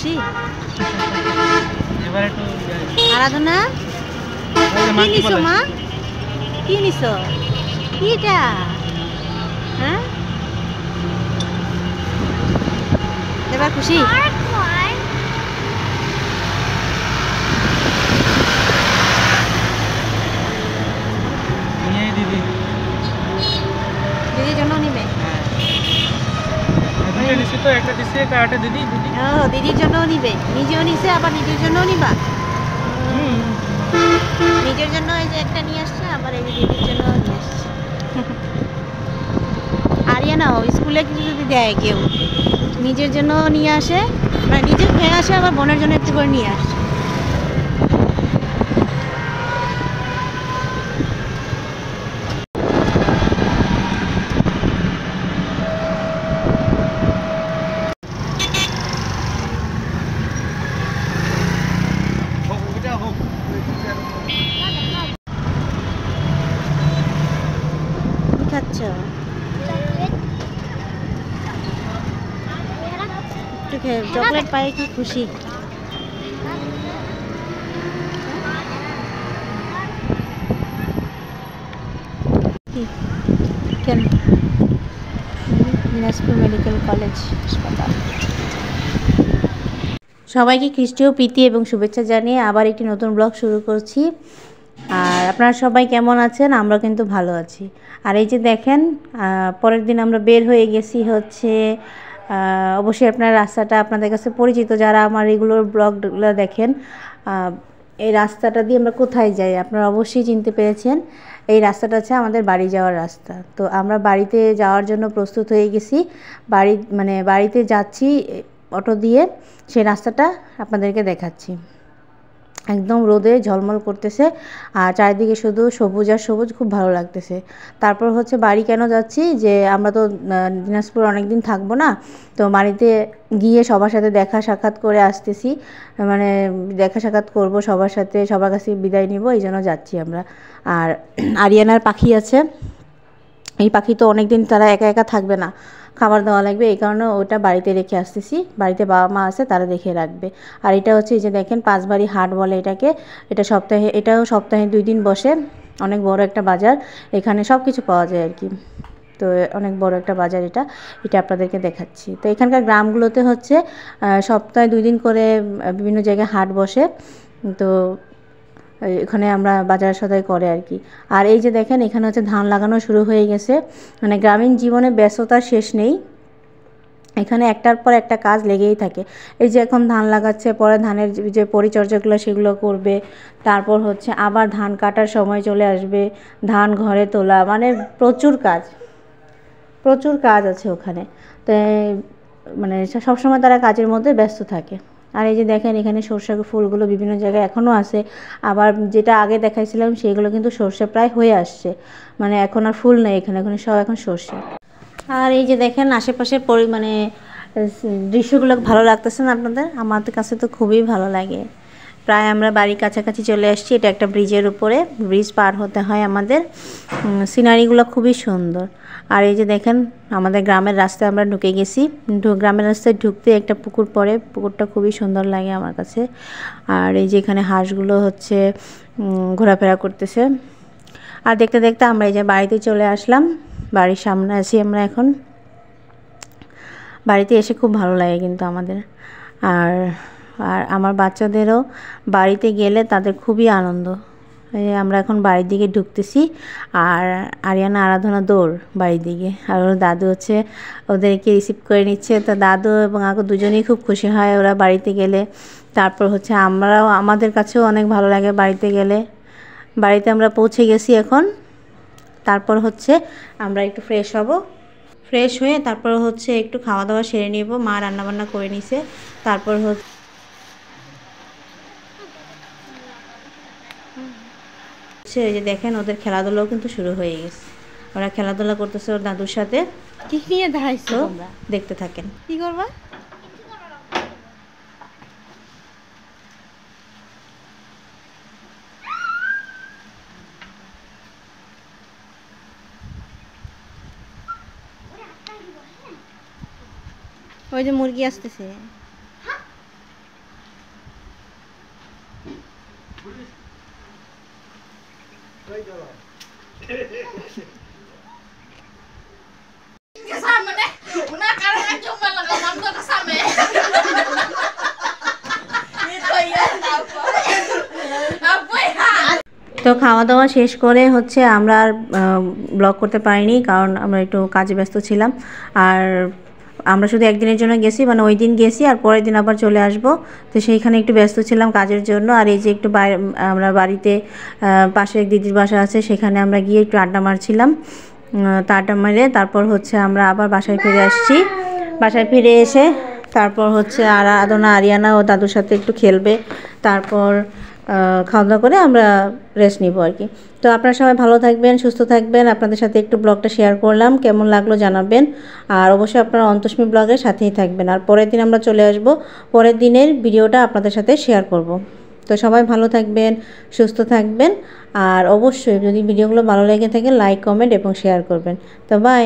খুশি? আরাধনা কি নিছো মা? কি নিছো? কিটা? হ্যাঁ, এবার খুশি? দিদির জন্য নিবে? দিদির জন্য নিবে, নিজেও নিছে আবার নিজের জন্য নিবা? নিজের জন্য এই যে একটা নিয়ে আসছে, আবার এই যে দিদির জন্য নিয়ে আসছে। আরিয়ানা স্কুলে কিছু যদি দেয় কেউ, নিজের জন্য নিয়ে আসে, মানে নিজে খেয়ে আসে, আবার বোনের জন্য একটু করে নিয়ে আসে। খাচ্ছ চকলেট পায়ে কি খুশি? কেন? দিনাজপুর মেডিকেল কলেজ হাসপাতাল। সবাইকে খ্রিস্টীয় প্রীতি এবং শুভেচ্ছা জানিয়ে আবার একটি নতুন ব্লগ শুরু করছি। আর আপনারা সবাই কেমন আছেন? আমরা কিন্তু ভালো আছি। আর এই যে দেখেন, পরের দিন আমরা বের হয়ে গেছি হচ্ছে, অবশ্যই আপনার রাস্তাটা আপনাদের কাছে পরিচিত, যারা আমার রেগুলার ব্লগগুলো দেখেন। এই রাস্তাটা দিয়ে আমরা কোথায় যাই আপনারা অবশ্যই চিনতে পেরেছেন। এই রাস্তাটা হচ্ছে আমাদের বাড়ি যাওয়ার রাস্তা। তো আমরা বাড়িতে যাওয়ার জন্য প্রস্তুত হয়ে গেছি। বাড়িতে যাচ্ছি অটো দিয়ে। সেই রাস্তাটা আপনাদেরকে দেখাচ্ছি। একদম রোদে ঝলমল করতেছে, আর চারিদিকে শুধু সবুজ আর সবুজ, খুব ভালো লাগতেছে। তারপর হচ্ছে বাড়ি কেন যাচ্ছি, যে আমরা তো দিনাজপুর অনেক দিন থাকবো না, তো বাড়িতে গিয়ে সবার সাথে দেখা সাক্ষাৎ করে আসতেছি, মানে দেখা সাক্ষাৎ করব সবার সাথে, সবার কাছে বিদায় নিব, এই জন্য যাচ্ছি আমরা। আর আরিয়ানার পাখি আছে, এই পাখি তো অনেক দিন তারা একা একা থাকবে না, খাবার দেওয়া লাগবে, এই কারণে ওটা বাড়িতে রেখে আসতেছি। বাড়িতে বাবা মা আছে, তারা দেখে রাখবে। আর এটা হচ্ছে এই যে দেখেন, পাঁচবাড়ি হাট বলে এটাকে। এটাও সপ্তাহে 2 দিন বসে। অনেক বড় একটা বাজার, এখানে সব কিছু পাওয়া যায় আর কি। তো অনেক বড় একটা বাজার এটা আপনাদেরকে দেখাচ্ছি। তো এখানকার গ্রামগুলোতে হচ্ছে সপ্তাহে 2 দিন করে বিভিন্ন জায়গায় হাট বসে। তো এখানে আমরা বাজার সদাই করে আর কি। আর এই যে দেখেন, এখানে হচ্ছে ধান লাগানো শুরু হয়ে গেছে। মানে গ্রামীণ জীবনে ব্যস্ততার শেষ নেই, এখানে একটার পর একটা কাজ লেগেই থাকে। এই যে এখন ধান লাগাচ্ছে, পরে ধানের যে পরিচর্যাগুলো সেগুলো করবে, তারপর হচ্ছে আবার ধান কাটার সময় চলে আসবে, ধান ঘরে তোলা, মানে প্রচুর কাজ আছে ওখানে। তো মানে সবসময় তারা কাজের মধ্যে ব্যস্ত থাকে। আর এই যে দেখেন, এখানে সরষে ফুলগুলো বিভিন্ন জায়গায় এখনও আছে, আবার যেটা আগে দেখাইছিলাম সেগুলো কিন্তু সরষে প্রায় হয়ে আসছে, মানে এখন আর ফুল নেই এখানে, সব এখন সরষে। আর এই যে দেখেন আশেপাশের মানে দৃশ্যগুলো ভালো লাগতেছে না আপনাদের? আমাদের কাছে তো খুবই ভালো লাগে। প্রায় আমরা বাড়ির কাছাকাছি চলে আসছি। এটা একটা ব্রিজের উপরে, ব্রিজ পার হতে হয় আমাদের। সিনারিগুলো খুবই সুন্দর। আর এই যে দেখেন, আমাদের গ্রামের রাস্তায় আমরা ঢুকে গেছি। গ্রামের রাস্তায় ঢুকতে একটা পুকুর পড়ে, পুকুরটা খুবই সুন্দর লাগে আমার কাছে। আর এই যে এখানে হাঁসগুলো হচ্ছে ঘোরাফেরা করতেছে। আর দেখতে দেখতে আমরা এই যে বাড়িতে চলে আসলাম। বাড়ির সামনে আছি আমরা এখন। বাড়িতে এসে খুব ভালো লাগে কিন্তু আমাদের। আর আমার বাচ্চাদেরও বাড়িতে গেলে তাদের খুবই আনন্দ। আমরা এখন বাড়ির দিকে ঢুকতেছি, আর আরিয়ানা আরাধনা দৌড় বাড়ির দিকে, আর ওর দাদু হচ্ছে ওদেরকে রিসিভ করে নিচ্ছে। তো দাদু এবং আকু দুজনেই খুব খুশি হয় ওরা বাড়িতে গেলে। তারপর হচ্ছে আমাদের কাছেও অনেক ভালো লাগে বাড়িতে গেলে। বাড়িতে আমরা পৌঁছে গেছি এখন। তারপর হচ্ছে আমরা একটু ফ্রেশ হব, ফ্রেশ হয়ে তারপর হচ্ছে একটু খাওয়া দাওয়া সেরে নেব। মা রান্নাবান্না করে নিছে। তারপর হচ্ছে এই যে দেখেন, ওদের খেলাধুলাও কিন্তু শুরু হয়ে গেছে। ওরা খেলাধুলা করতেছে ওর দাদুর সাথে। কি নিয়ে দেখাইছো তোমরা? দেখতে থাকেন। কি করবা? ওই যে মুরগি আসতেছে। তো খাওয়া দাওয়া শেষ করে হচ্ছে আমরা আর ব্লগ করতে পারিনি, কারণ আমরা একটু কাজে ব্যস্ত ছিলাম। আর আমরা শুধু একদিনের জন্য গেছি, মানে ওই দিন গেছি আর পরের দিন আবার চলে আসব। তো সেইখানে একটু ব্যস্ত ছিলাম কাজের জন্য। আর এই যে একটু আমরা বাড়িতে পাশে এক দিদির বাসা আছে, সেখানে আমরা গিয়ে একটু আড্ডা মারছিলাম। তা আড্ডা মারে তারপর হচ্ছে আমরা আবার বাসায় ফিরে আসছি। বাসায় ফিরে এসে তারপর হচ্ছে আরাধনা আরিয়ানা ও দাদুর সাথে একটু খেলবে, তারপর খাওয়া দাওয়া করে আমরা রেস্ট নিব আর কি। তো আপনারা সবাই ভালো থাকবেন, সুস্থ থাকবেন। আপনাদের সাথে একটু ব্লগটা শেয়ার করলাম, কেমন লাগলো জানাবেন। আর অবশ্যই আপনারা অন্তস্মি ব্লগের সাথেই থাকবেন। আর পরের দিন আমরা চলে আসব, পরের দিনের ভিডিওটা আপনাদের সাথে শেয়ার করব। তো সবাই ভালো থাকবেন, সুস্থ থাকবেন। আর অবশ্যই যদি ভিডিওগুলো ভালো লেগে থাকে লাইক, কমেন্ট এবং শেয়ার করবেন। তো বাই।